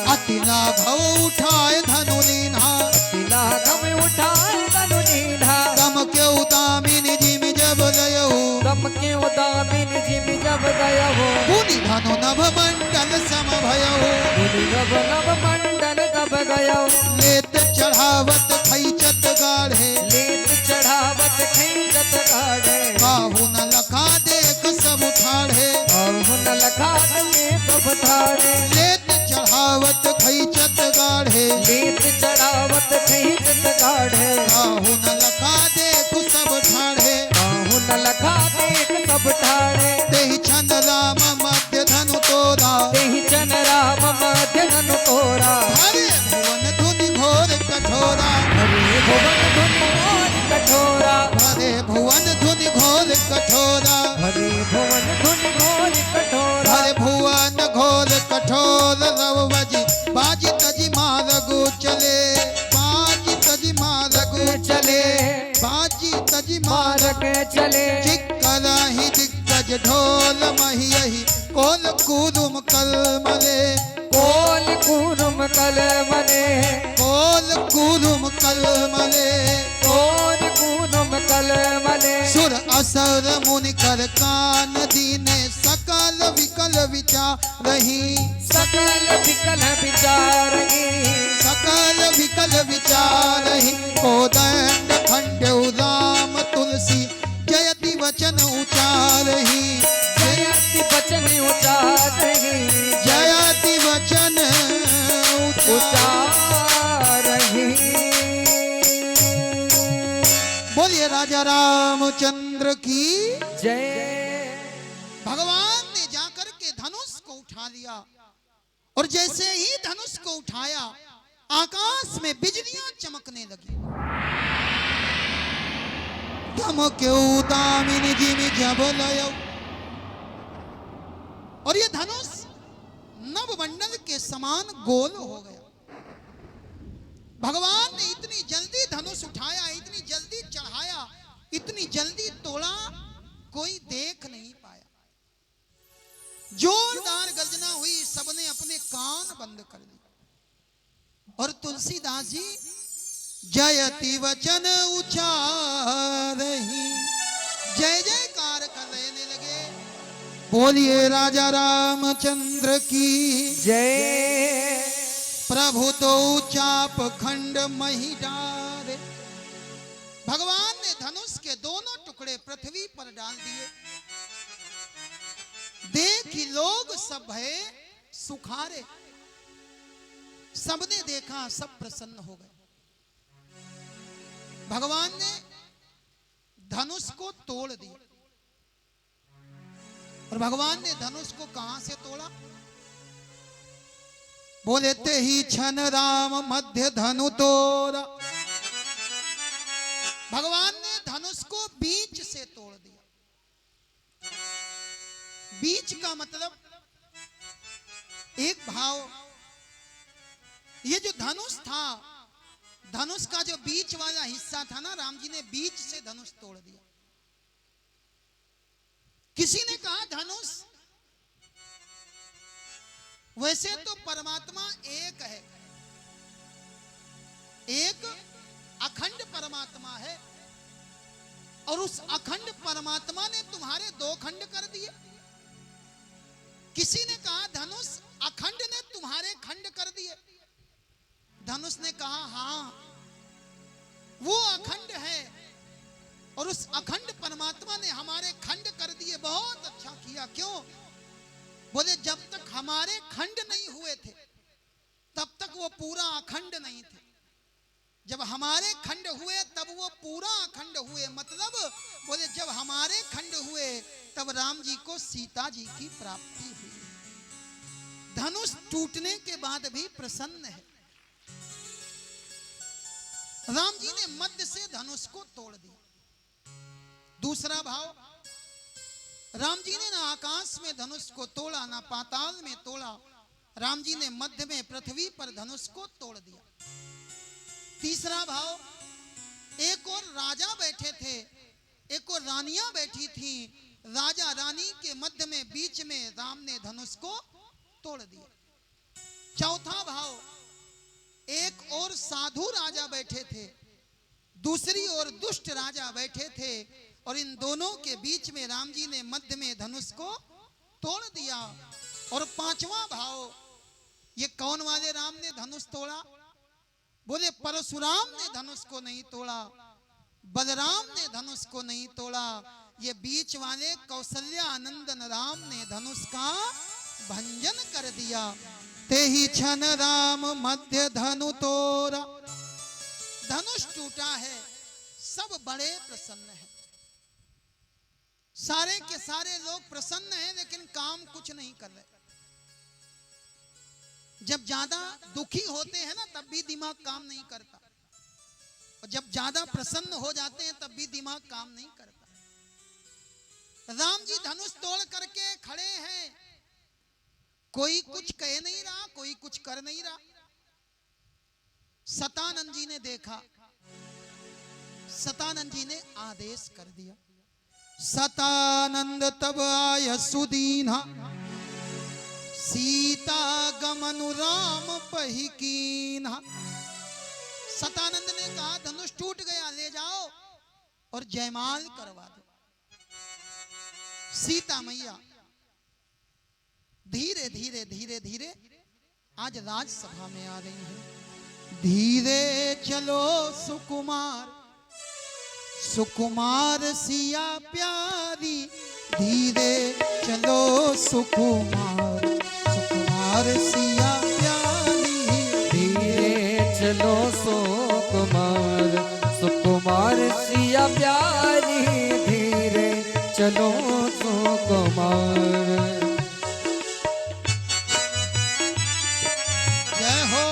अति लाघव उठाए धनु लीन्हा, अति लाघव उठाए धनु लीन्हा। दम के दामिनी जिम जब दयहु, दम के दामिनी जिम जब दयहु। पुनि धनु नभ मंडल सम भयहु, पुनि नभ मंडल तब गयहु। लेत चढ़ावत खैचत गाढ़े, लेत चढ़ावत खैचत गाढ़े। काहू न लखा देख सब ठाढ़े, काहू न लखा देख सब ठाढ़े। लेत चढ़ावत खैचत गाढ़े, लेत चढ़ावत खैचत गाढ़े। काहू न लखा देख सब ठाढ़े, काहू न लखा देख सब ठाढ़े। तेहि छन राम मध्य धनु तोरा, तेहि छन राम मध्य धनु तोरा। हरे भुवन धुनि घोर कठोरा, हरे भुवन धुनि घोर कठोरा। हरे भुवन धुनि घोर कठोरा, हरे भुवन धुनि घोर कठोरा। हरे भुवन घोर कठोर रव बजी, बाजी तजी मारगु चले, बाजी तजी मारगु चले, बाजी तजी मारग चले। चिक्कराहि दिग्गज ढोल महियहि, कोल कूरुम कलमले, कोल कूरुम कलमले। कोल कूरुम कलमले, कोल कूरुम कलमले। सुर असर मुनि कर कान दीने, सकल विकल विचारहि, सकल विकल विचारहि। सकल विकल विचारहि। कोदंड खंडउ राम तुलसी, जयति वचन उचारहि, जयति वचन उचारहि। जयति वचन उचारहि। बोलिए राजा रामचंद्र की जय। भगवान ने जाकर के धनुष को उठा लिया, और जैसे ही धनुष को उठाया, आकाश में बिजलियां चमकने लगी। धमक्यो दामिनी जिमि जब लयौ, और ये धनुष नवमंडल के समान गोल हो गया। भगवान ने इतनी जल्दी धनुष उठाया, इतनी जल्दी चढ़ाया, इतनी जल्दी तोड़ा, कोई देख नहीं पाया। जोरदार गर्जना हुई, सबने अपने कान बंद कर दिए, और तुलसीदास जी जयति वचन उचारहि, जय जयकार करने लगे। बोलिए राजा रामचंद्र की जय। प्रभु तो चाप खंड मही डाले। भगवान ने धनुष के दोनों टुकड़े पृथ्वी पर डाल दिए। देखी लोग सब भय सुखारे, सबने देखा, सब प्रसन्न हो गए। भगवान ने धनुष को तोड़ दिया, और भगवान ने धनुष को कहां से तोड़ा? बोले ते ही छन राम मध्य धनु तोड़ा। भगवान ने धनुष को बीच से तोड़ दिया। बीच का मतलब एक भाव, ये जो धनुष था, धनुष का जो बीच वाला हिस्सा था ना, राम जी ने बीच से धनुष तोड़ दिया। किसी ने कहा धनुष, वैसे तो परमात्मा एक है, एक अखंड परमात्मा है, और उस अखंड परमात्मा ने तुम्हारे दो खंड कर दिए। किसी ने कहा धनुष अखंड ने तुम्हारे खंड कर दिए। धनुष ने कहा हां, वो अखंड है, और उस अखंड परमात्मा ने हमारे खंड कर दिए। बहुत अच्छा किया। क्यों? बोले जब तक हमारे खंड नहीं हुए थे, तब तक वो पूरा अखंड नहीं थे। जब हमारे खंड हुए तब वो पूरा अखंड हुए। मतलब बोले जब हमारे खंड हुए तब राम जी को सीता जी की प्राप्ति हुई। धनुष टूटने के बाद भी प्रसन्न है। राम जी ने मध्य से धनुष को तोड़ दिया। दूसरा भाव, राम जी ने ना आकाश में धनुष को तोड़ा, ना पाताल में तोड़ा। राम जी ने मध्य में पृथ्वी पर धनुष को तोड़ दिया। तीसरा भाव, एक और राजा बैठे थे, एक और रानियां बैठी थी। राजा रानी के मध्य में बीच में राम ने धनुष को तोड़ दिया। चौथा भाव, एक और साधु राजा बैठे थे, दूसरी ओर दुष्ट राजा बैठे थे, और इन दोनों के बीच में राम जी ने मध्य में धनुष को तोड़ दिया। और पांचवा भाव, ये कौन वाले राम ने धनुष तोड़ा? बोले परशुराम ने धनुष को नहीं तोड़ा, बलराम ने धनुष को नहीं तोड़ा, ये बीच वाले कौशल्या नंदन राम ने धनुष का भंजन कर दिया। ते ही छन राम मध्य धनु तोरा, धनुष टूटा है, सब बड़े प्रसन्न हैं, सारे के सारे लोग प्रसन्न हैं, लेकिन काम कुछ नहीं कर रहे। जब ज्यादा दुखी होते हैं ना, तब भी दिमाग काम नहीं करता, और जब ज्यादा प्रसन्न हो जाते हैं तब भी दिमाग काम नहीं करता। राम जी धनुष तोड़ करके खड़े हैं, कोई कुछ कह नहीं रहा, कोई कुछ कर नहीं रहा। सतानंद जी ने देखा, सतानंद जी ने आदेश कर दिया। सतानंद तब आय सुदीना, सीता गमनु राम पही कीन्हा। सतानंद ने कहा धनुष टूट गया, ले जाओ और जयमाल करवा दो। सीता मैया धीरे धीरे धीरे धीरे आज राजसभा में आ रही है। धीरे चलो सुकुमार, सुकुमार सिया प्यारी, धीरे चलो सुकुमार, सुकुमार सिया प्यारी, धीरे चलो सुकुमार, सुकुमार सिया प्यारी, धीरे चलो सुकुमार। जय हो।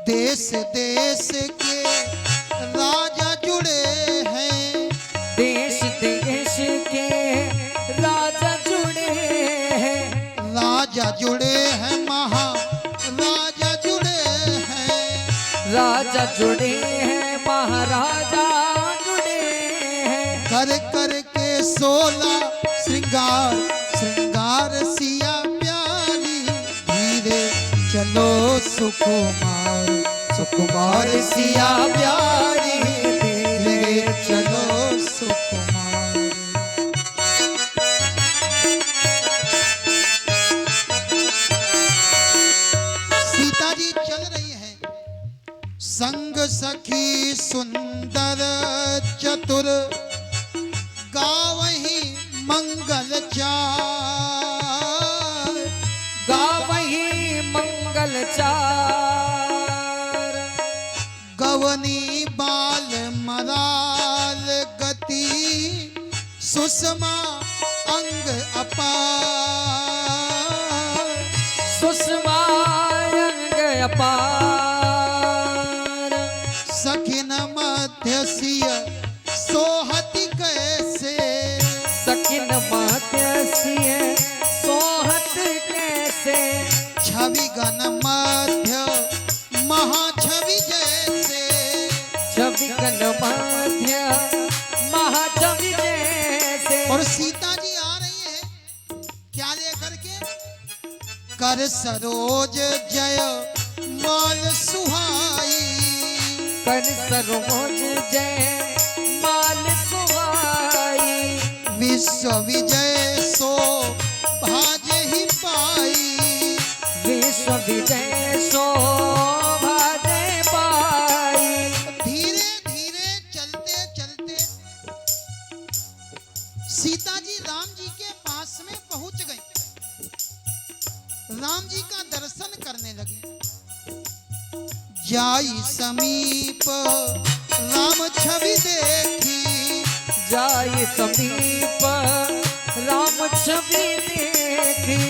देश देश के राजा जुड़े हैं, देश देश के राजा जुड़े हैं, राजा जुड़े हैं, महाराजा जुड़े हैं, राजा जुड़े हैं, महाराजा जुड़े हैं। कर कर के 16 श्रृंगार, श्रृंगार सिया प्यारी, धीरे चलो सुकुमार, सुकुमार सिया प्यारी, धीरे चलो सुकुमार। सीता जी चल रही हैं, संग सखी सुंदर चतुर, गावही मंगल चार, गावही मंगल चार। गवनी बाल मलाल गति, सुषमा अंग अपार, सुषमा अंग अपार। सखिन मध्य सिय सोहति कैसे, सखिन मध्य सिय सोहत कैसे, छवि गण मध्य महाछवि जैसे, छवि गण मध्य महाछवि जैसे। और सीता जी आ रही है क्या लेकर के? कर सरोज जय माल सुहाई, कर सरोज जय माल सुहाई, विश्व विजय सो भाज ही पाई, विश्व विजय शोभा जय पाई। धीरे धीरे चलते चलते सीता जी राम जी के पास में पहुंच गई, राम जी का दर्शन करने लगी। जाई समीप राम छवि देखी, जाई समीप राम छवि देखी,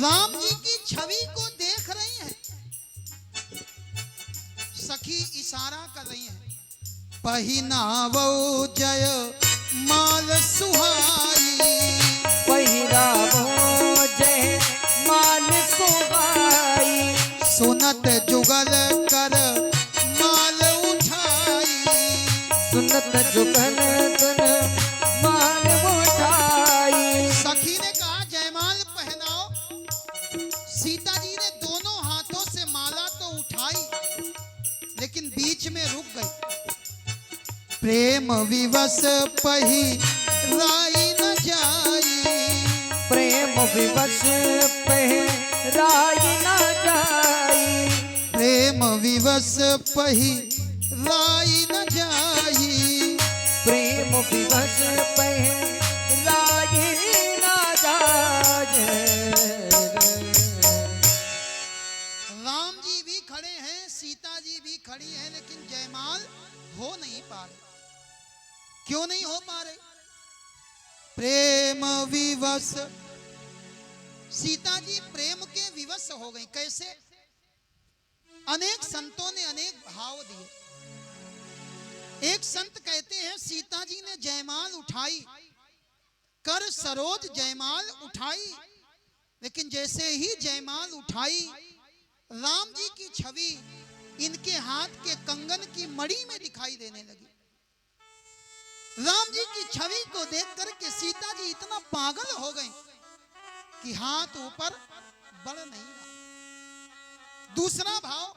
राम जी की छवि को देख रही हैं। सखी इशारा कर रही हैं, पहिनावो जय माल सुहाई, पहिरावो जय माल सुहाई, सुनत जुगल कर माल उठाई, सुनत सुनत जुगन तन माल उठाई। सखी ने कहा जयमाल पहनाओ। सीता जी ने दोनों हाथों से माला तो उठाई, लेकिन बीच में रुक गई। प्रेम विवश पहिराई न जाई। प्रेम विवश पहिराई न जाई। प्रेम विवश पहिराई न जाई। प्रेम विवश पहिराई न जाई। राम जी भी खड़े हैं, सीता जी भी खड़ी हैं, लेकिन जयमाल हो नहीं पा रहे। क्यों नहीं हो पा रहे? प्रेम विवश। सीता जी प्रेम के विवश हो गई। कैसे? अनेक संतों ने अनेक भाव दिए। एक संत कहते हैं सीता जी ने जयमाल उठाई, कर सरोज जयमाल उठाई, लेकिन जैसे ही जयमाल उठाई राम जी की छवि इनके हाथ के कंगन की मणि में दिखाई देने लगी। राम जी की छवि को देख करके सीता जी इतना पागल हो गए कि हाथ ऊपर बढ़ नहीं रहा। दूसरा भाव,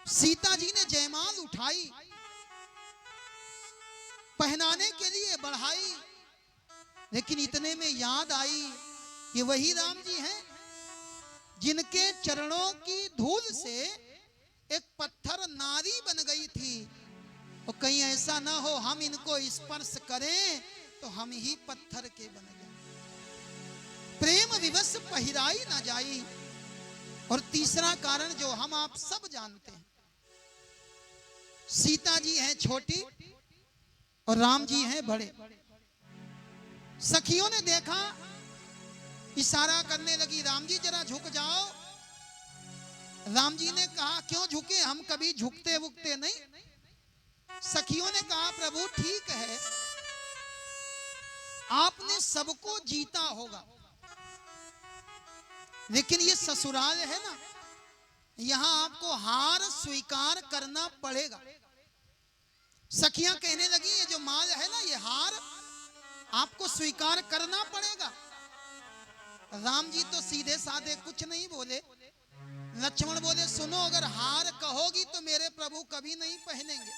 सीता जी ने जयमाल उठाई, पहनाने के लिए बढ़ाई, लेकिन इतने में याद आई कि वही राम जी हैं जिनके चरणों की धूल से एक पत्थर नारी बन गई थी। और कहीं ऐसा ना हो हम इनको स्पर्श करें तो हम ही पत्थर के बन गए। प्रेम विवश पहिराई ना जाई। और तीसरा कारण जो हम आप सब जानते हैं, सीता जी हैं छोटी और राम जी हैं बड़े। सखियों ने देखा, इशारा करने लगी, राम जी जरा झुक जाओ। राम जी ने कहा क्यों झुके, हम कभी झुकते वुकते नहीं। सखियों ने कहा प्रभु ठीक है, आपने सबको जीता होगा, लेकिन ये ससुराल है ना, यहां आपको हार स्वीकार करना पड़ेगा। सखियां कहने लगी ये जो माल है ना, ये हार आपको स्वीकार करना पड़ेगा। राम जी तो सीधे साधे कुछ नहीं बोले। लक्ष्मण बोले सुनो, अगर हार कहोगी तो मेरे प्रभु कभी नहीं पहनेंगे।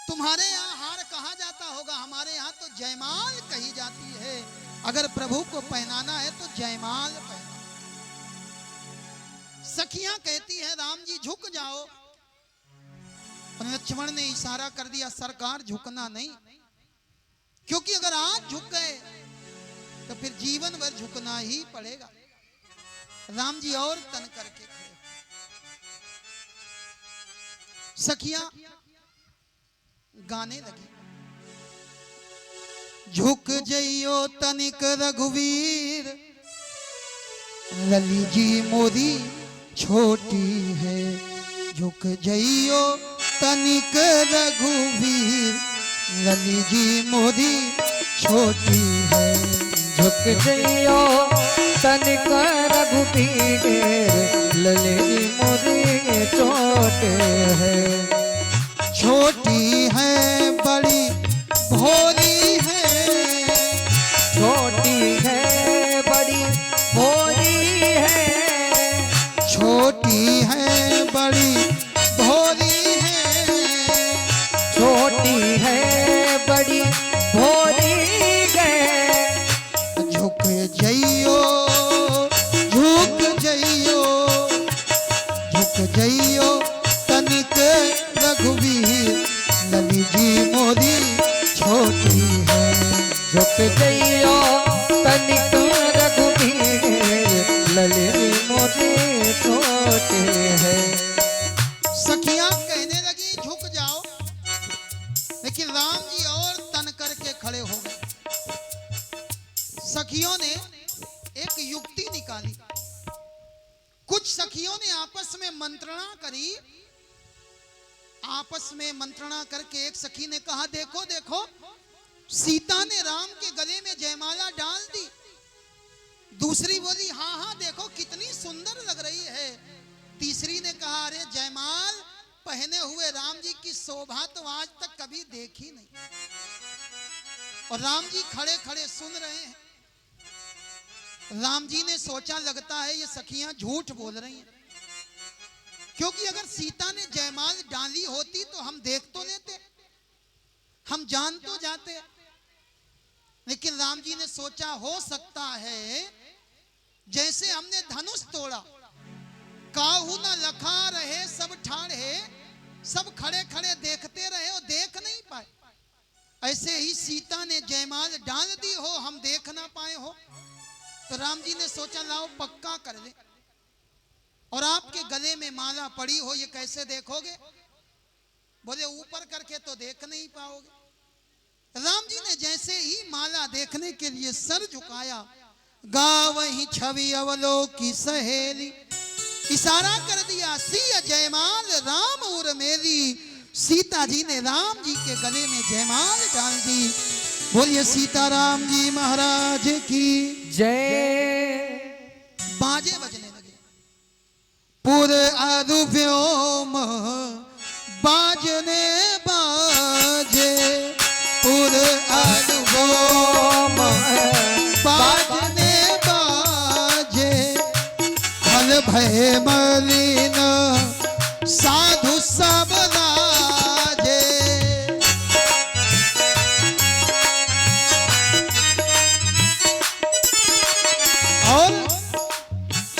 तुम्हारे यहाँ हार कहा जाता होगा, हमारे यहाँ तो जयमाल कही जाती है। अगर प्रभु को पहनाना है तो जयमाल पहना। सखियां कहती है राम जी झुक जाओ। और लक्ष्मण ने इशारा कर दिया सरकार झुकना नहीं, क्योंकि अगर आज झुक गए तो फिर जीवन भर झुकना ही पड़ेगा। राम जी और तन करके खड़े। सखियां गाने लगी, झुक जइयो तनिक रघुवीर, लली जी मोरी छोटी है। झुक जइयो तनिक रघुवीर, लली जी मोरी छोटी है। झुक जइयो तनिक रघुवीर, लली जी मोरी छोटी है। छोटी है बड़ी भोली है। छोटी है बड़ी भोली है। छोटी है बड़ी भोली है। छोटी है बड़ी भोली है। झुक जइयो, झुक जइयो, झुक जइयो तनिक रघुवीर, लली जी मोरी छोटी है। झुक जइयो तनिक रघुवीर, लली जी मोरी छोटी है। सखियां कहने लगी झुक जाओ, लेकिन राम जी और तन करके खड़े हो गए। सखियों ने एक युक्ति निकाली। कुछ सखियों ने आपस में मंत्रणा करी। आपस में मंत्रणा करके एक सखी ने कहा देखो देखो, सीता ने राम के गले में जयमाला डाल दी। दूसरी बोली हाँ हाँ देखो कितनी सुंदर लग रही है। तीसरी ने कहा अरे जयमाल पहने हुए राम जी की शोभा तो आज तक कभी देखी नहीं। और राम जी खड़े खड़े सुन रहे हैं। राम जी ने सोचा लगता है ये सखियां झूठ बोल रही हैं, क्योंकि अगर सीता ने जयमाल डाली होती तो हम देख तो लेते, हम जान तो जाते। लेकिन राम जी ने सोचा हो सकता है जैसे हमने धनुष तोड़ा, काहू न लखा रहे सब ठाड़े, सब खड़े खड़े देखते रहे और देख नहीं पाए, ऐसे ही सीता ने जयमाल डाल दी हो, हम देख ना पाए हो। तो राम जी ने सोचा लाओ पक्का कर ले, और आपके गले में माला पड़ी हो ये कैसे देखोगे? बोले ऊपर करके तो देख नहीं पाओगे। राम जी ने जैसे ही माला देखने के लिए सर झुकाया, गावहीं छवि अवलोकी सहेली, इशारा कर दिया सिया जयमाल राम उर मेरी। सीता जी ने राम जी के गले में जयमाल डाल दी। बोलिए सीताराम जी महाराज की जय। बाजे बजने लगे, पुर आदु व्योम बाजने बाजे, पुर आदु व्योम बाजने बाजे, फल भय मलिन साधु सब लाजे। और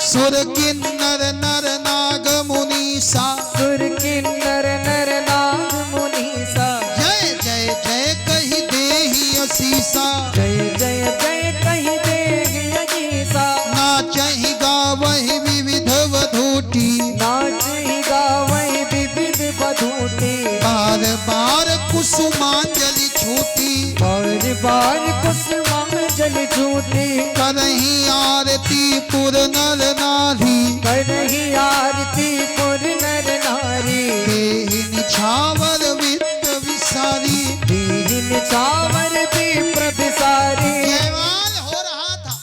सुर किन्नर नर नाग मुनीसा, सुर किन्नर नर नाग मुनीसा, जय जय जय कही देहि असीसा, जय जय जय कही देहि असीसा, नाचहि गावहि विविध वधूटी, नाचहि गावहि विविध वधूटी, बार बार कुसुमांजलि छूटी, बार बार कुसुमांजलि छूटी, करहि आरती पुर नर नारी, करहि आरती पुर नर नारी, देहि निछावर वित्त विसारी, देहि निछावर विप्र विसारी। जयमाल हो रहा था,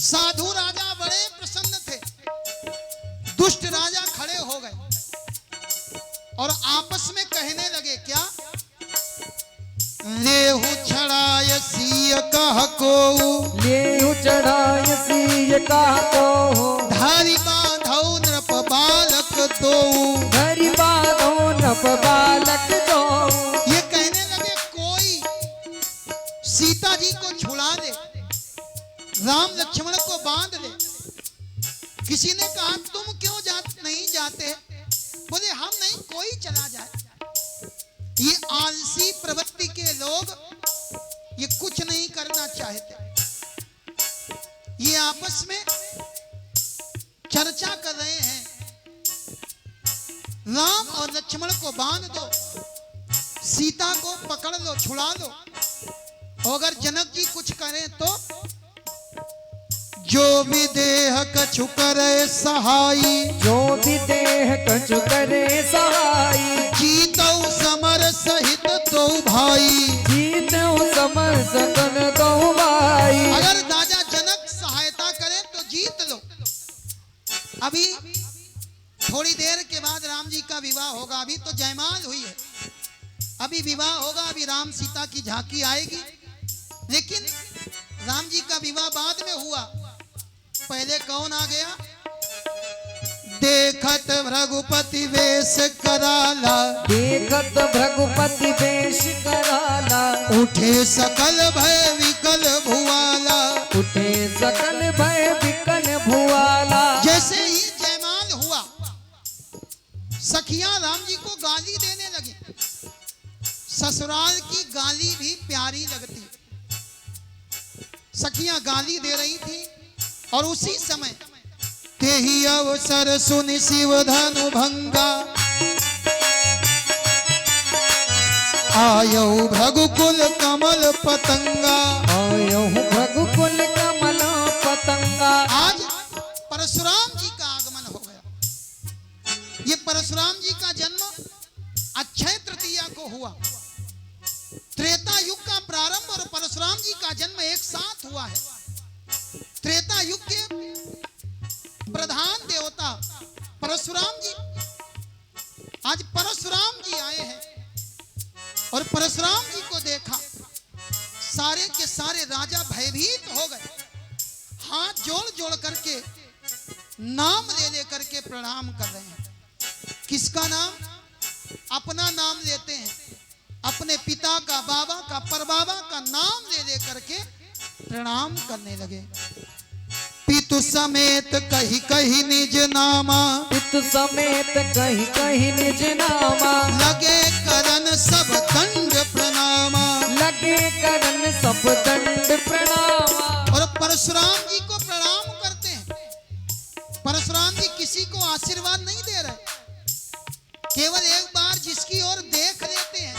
साधु राजा बड़े प्रसन्न थे, दुष्ट राजा खड़े हो गए और आपस में कहने लगे क्या? लेहु छड़ाय सिय कह को, लेहु चढ़ाय सिय कह को, धारी बांधौ नृप बालक दो, धरि बांधो नृप बालक दो। ये कहने लगे कोई सीता जी को छुड़ा दे, राम लक्ष्मण को बांध ले। किसी ने कहा तुम क्यों नहीं जाते? बोले हम नहीं, कोई चला जाए। ये आलसी प्रवृत्ति के लोग ये कुछ नहीं करना चाहते। ये आपस में चर्चा कर रहे हैं, राम और लक्ष्मण को बांध दो, सीता को पकड़ लो, छुड़ा लो, और अगर जनक जी कुछ करें तो जो भी देह कछु करे सहाई, जो भी देह कछु करे सहाई, जीतौ समर सहित दो भाई, जीतौ समर सकन दो भाई। अगर राजा जनक सहायता करे तो जीत लो। अभी थोड़ी देर के बाद राम जी का विवाह होगा, अभी तो जयमाल हुई है, अभी विवाह होगा, अभी राम सीता की झांकी आएगी। लेकिन राम जी का विवाह बाद में हुआ, पहले कौन आ गया? देखत भृगुपति वेश कराला, देखत भृगुपति वेश कराला, उठे सकल भय विकल भुआला, उठे सकल भय विकल भुआला। जैसे ही जयमाल हुआ, सखियां राम जी को गाली देने लगी। ससुराल की गाली भी प्यारी लगती, सखियां गाली दे रही थी। और उसी समय तेहि अवसर सुनि शिव धनु भंगा, आयो भृगुकुल कमल पतंगा, आयो भृगुकुल कमल पतंगा। आज परशुराम जी का आगमन हो गया। ये परशुराम जी का जन्म अक्षय तृतीया को हुआ। त्रेता युग का प्रारंभ और परशुराम जी का जन्म एक साथ हुआ है। त्रेता युग के प्रधान देवता परशुराम जी आज परशुराम जी आए हैं और परशुराम जी को देखा, सारे के सारे राजा भयभीत हो गए, हाथ जोड़ जोड़ करके नाम ले ले करके प्रणाम कर रहे हैं। किसका नाम? अपना नाम लेते हैं, अपने पिता का, बाबा का, परबाबा का नाम ले ले करके प्रणाम करने लगे। पितु समेत कही कही निज नामा, पितु समेत कही कही निज नामा, लगे करन सब दंड प्रणामा, लगे करन सब दंड प्रणामा। और परशुराम जी को प्रणाम करते हैं। परशुराम जी किसी को आशीर्वाद नहीं दे रहे, केवल एक बार जिसकी ओर देख लेते हैं,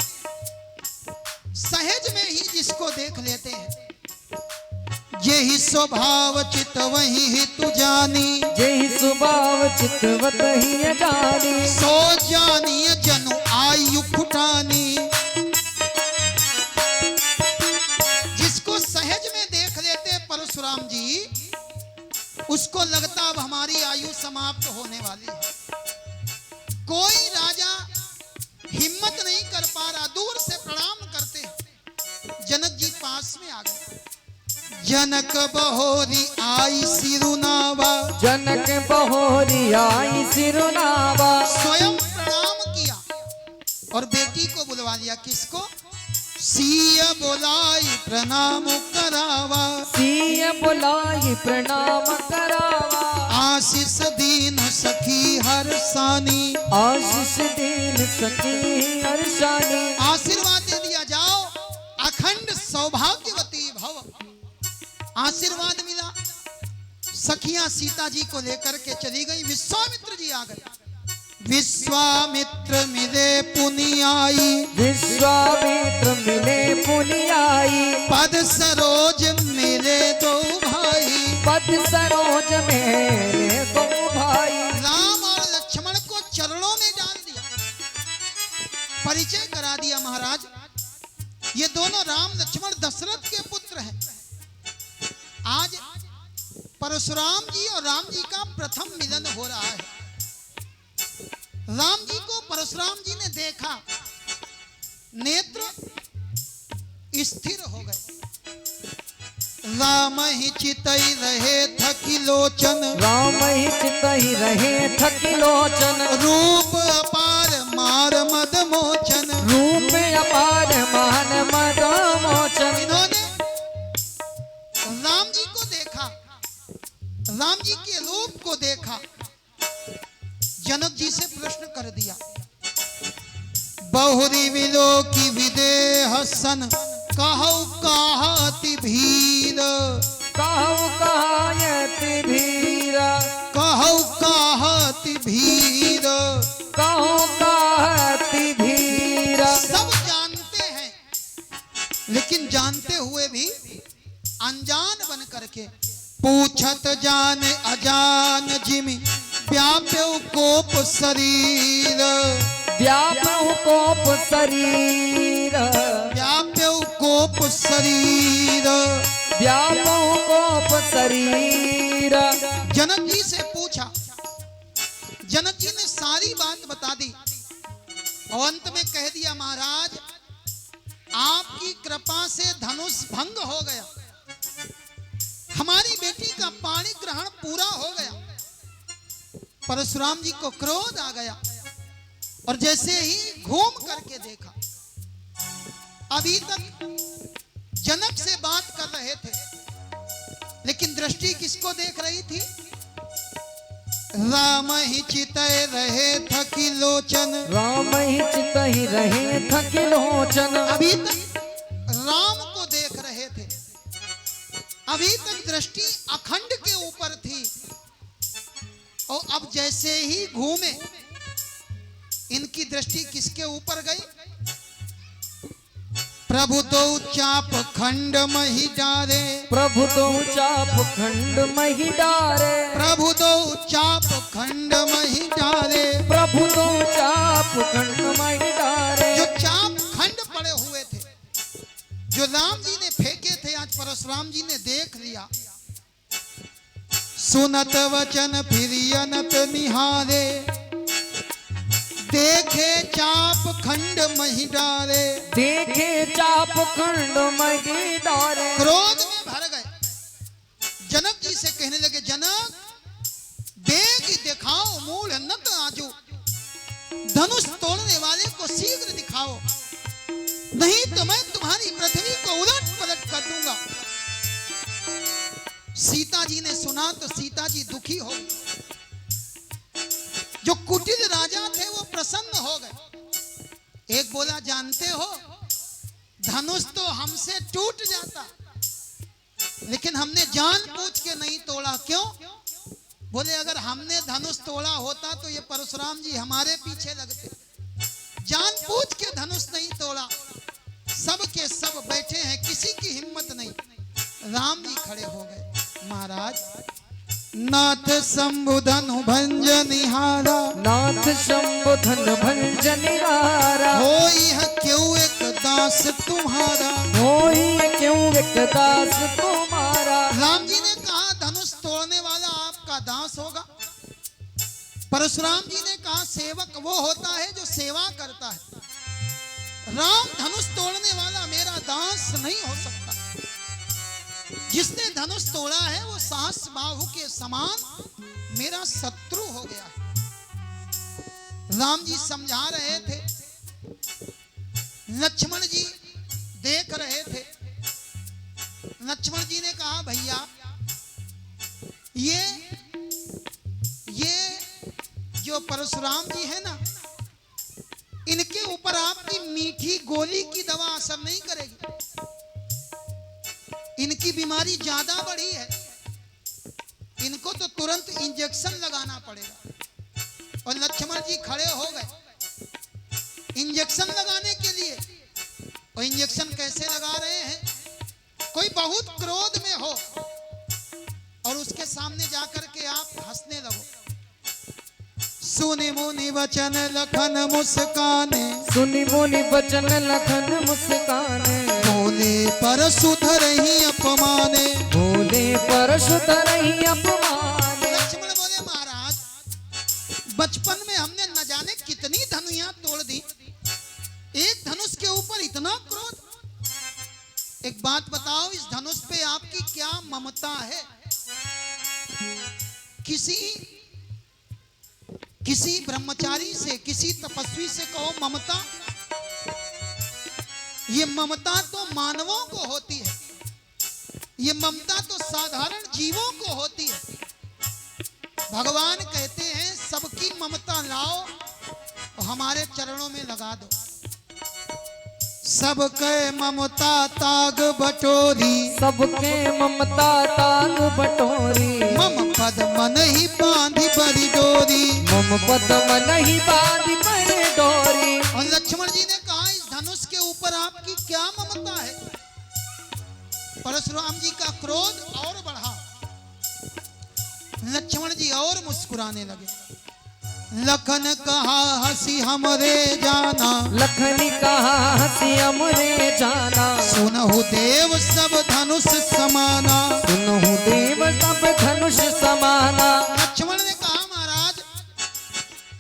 सहज में ही जिसको देख लेते हैं। यही स्वभाव चित वही ही तू जानी, यही स्वभाव चितवत ही जानी, सो जानी जनु आयु खुटानी। जिसको सहज में देख लेते परशुराम जी, उसको लगता अब हमारी आयु समाप्त होने वाली है। कोई राजा हिम्मत नहीं कर पा रहा, दूर से प्रणाम करते हैं। जनक जी पास में आ गए। जनक बहोरी आई सिरुनावा, जनक बहोरी आई सिरुनावा, स्वयं प्रणाम किया और बेटी को बुलवा लिया। किसको? सिय बोलाई प्रणाम करावा, सिय बुलाई प्रणाम करावा, आशीष दीन सखी हर्षानी, आशीष दीन सखी हर्षानी। आशीर्वाद दे दिया, जाओ अखंड सौभाग्यवती भव। आशीर्वाद मिला। सखियां सीता जी को लेकर के चली गई। विश्वामित्र जी आ गए। विश्वामित्र मिले पुनि आई, विश्वामित्र मिले पुनि आई, पद सरोज मिले दो भाई, पद सरोज मेरे दो भाई। राम और लक्ष्मण को चरणों में डाल दिया, परिचय करा दिया। महाराज, ये दोनों राम लक्ष्मण दशरथ के पुत्र हैं। आज परशुराम जी और राम जी का प्रथम मिलन हो रहा है। राम जी को परशुराम जी ने देखा, नेत्र स्थिर हो गए। राम ही चितई रहे थकी लोचन, राम ही चितई रहे थकी लोचन, रूप अपार मार मद मोचन, रूप अपार मान मद मोचन। इन्होंने राम जी को देखा, राम जी के रूप को देखा, जनक जी से प्रश्न कर दिया। बहुरी विलो की विदेह सन, कहु कहति भीर, कहु कहति भीर, कहु कहति भीर। कहु कहति भीर। सब जानते हैं, लेकिन जानते हुए भी अनजान बन करके पूछत जान अजान जिमि, व्याप्यौ कोप शरीर, व्याप्यौ कोप शरीर, व्याप्यौ कोप शरीर। व्याप्यौ कोप शरीर। जनक जी से पूछा, जनक जी ने सारी बात बता दी और अंत में कह दिया, महाराज आपकी कृपा से धनुष भंग हो गया, हमारी बेटी का पाणी ग्रहण पूरा हो गया। परशुराम जी को क्रोध आ गया और जैसे ही घूम करके देखा, अभी तक जनक से बात कर रहे थे, लेकिन दृष्टि किसको देख रही थी? राम ही चितय रहे थकी लोचन, राम ही चितहि रहे थकी लोचन। अभी तक राम को देख रहे थे, अभी तक दृष्टि अखंड के ऊपर थी, और अब जैसे ही घूमे इनकी दृष्टि किसके ऊपर गई? प्रभु दो चाप खंड मही डारे, प्रभु दो चाप खंड मही डारे, प्रभु दो चाप खंड मही डारे। प्रभु दो चाप खंड मही डारे। जो चाप खंड पड़े हुए थे, जो राम जी ने फेंके थे, आज परशुराम जी ने देख लिया। सुनत वचन फिर अनत निहारे, देखे चाप खंड मही डारे, देखे चाप खंड मही डारे। क्रोध में भर गए, जनक जी से कहने लगे, जनक देख दिखाओ मूल नत आजू, धनुष तोड़ने वाले को शीघ्र दिखाओ, नहीं तो मैं तुम्हारी पृथ्वी को उलट पलट कर दूंगा। सीता जी ने सुना तो सीता जी दुखी हो गई। जो कुटिल राजा थे वो प्रसन्न हो गए। एक बोला, जानते हो धनुष तो हमसे टूट जाता, लेकिन हमने जानबूझ के नहीं तोड़ा। क्यों? बोले, अगर हमने धनुष तोड़ा होता तो ये परशुराम जी हमारे पीछे लगते। जानबूझ के धनुष नहीं तोड़ा, सब के सब बैठे हैं, किसी की हिम्मत नहीं। राम जी खड़े हो गए, महाराज नाथ शंभुधनु भंजनिहारा, नाथ शंभुधन भंजनिहारा। होई है क्यों एक दास तुम्हारा, होई है क्यों एक दास तुम्हारा। राम जी ने कहा, धनुष तोड़ने वाला आपका दास होगा। परशुराम जी ने कहा, सेवक वो होता है जो सेवा करता है। राम, धनुष तोड़ने वाला मेरा दास नहीं हो सकता। जिसने धनुष तोड़ा है वो सास बाहु के समान मेरा शत्रु हो गया है। राम जी समझा रहे थे, लक्ष्मण जी देख रहे थे। लक्ष्मण जी ने कहा, भैया ये जो परशुराम जी है ना, इनके ऊपर आपकी मीठी गोली की दवा असर नहीं करेगी। इनकी बीमारी ज्यादा बढ़ी है, इनको तो तुरंत इंजेक्शन लगाना पड़ेगा। और लक्ष्मण जी खड़े हो गए इंजेक्शन लगाने के लिए। और इंजेक्शन कैसे लगा रहे हैं? कोई बहुत क्रोध में हो और उसके सामने जाकर के आप हंसने लगो। सुनि मुनि वचन लखन मुस्काने, सुनि मुनि वचन लखन मुस्काने। बोले पर सुधर ही अपमाने, बोले पर सुधर ही अपमाने। लक्ष्मण बोले, महाराज बचपन में हमने न जाने कितनी धनुइयां तोड़ दी, एक धनुष के ऊपर इतना क्रोध। एक बात बताओ, इस धनुष पे आपकी क्या ममता है? किसी ब्रह्मचारी से, किसी तपस्वी से कहो ममता। ये ममता तो मानवों को होती है, ये ममता तो साधारण जीवों को होती है। भगवान कहते हैं, सबकी ममता लाओ और हमारे चरणों में लगा दो। सबके ममता ताग बटोरी, सबके ममता ताग बटोरी। मम पद मन ही बांधी बड़ी डोरी, मम पद मन ही बांधी बड़ी डोरी। और लक्ष्मण जी ने कहा, इस धनुष के ऊपर आपकी क्या ममता है? परशुराम जी का क्रोध और बढ़ा। लक्ष्मण जी और मुस्कुराने लगे। लखन कहा हंसी हमरे जाना, लखन कहा हंसी हमरे जाना। सुनहु देव सब धनुष समाना, सुनहु देव सब धनुष समाना। लक्ष्मण ने कहा, महाराज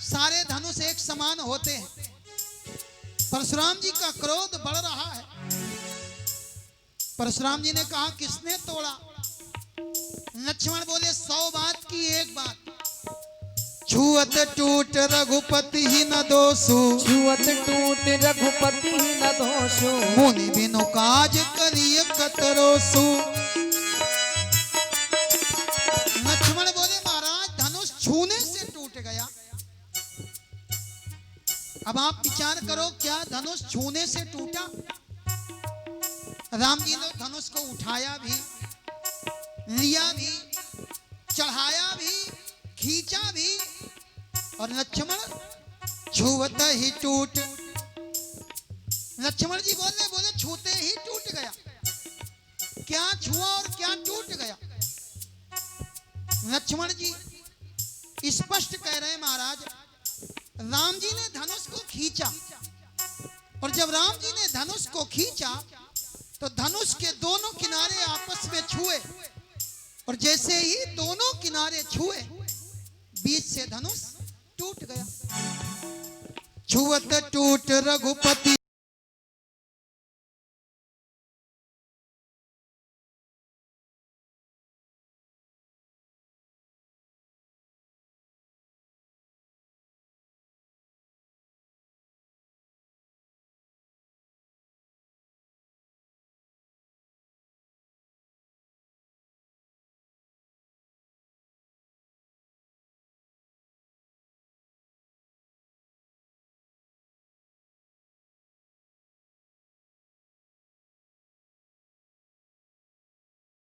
सारे धनुष एक समान होते हैं। परशुराम जी का क्रोध बढ़ रहा है। परशुराम जी ने कहा, किसने तोड़ा? लक्ष्मण बोले, 100 बात की एक बात, छुअत टूट रघुपति ही न दोषु, छुअत टूट रघुपति ही न दोषु। मुनि बिनु काज करिय कतरोसु। लक्ष्मण बोले, महाराज धनुष छूने से टूट गया। अब आप विचार करो, क्या धनुष छूने से टूटा? राम जी ने धनुष को उठाया भी, लिया भी, चढ़ाया भी, खींचा भी, और लक्ष्मण छुअत ही टूट। लक्ष्मण जी बोले छूते ही टूट गया। क्या छुआ और क्या टूट गया? लक्ष्मण जी स्पष्ट कह रहे हैं, महाराज राम जी ने धनुष को खींचा, और जब राम जी ने धनुष को खींचा तो धनुष के दोनों किनारे आपस में छुए, और जैसे ही दोनों किनारे छुए बीच से धनुष टूट गया। छुअत टूट रघुपति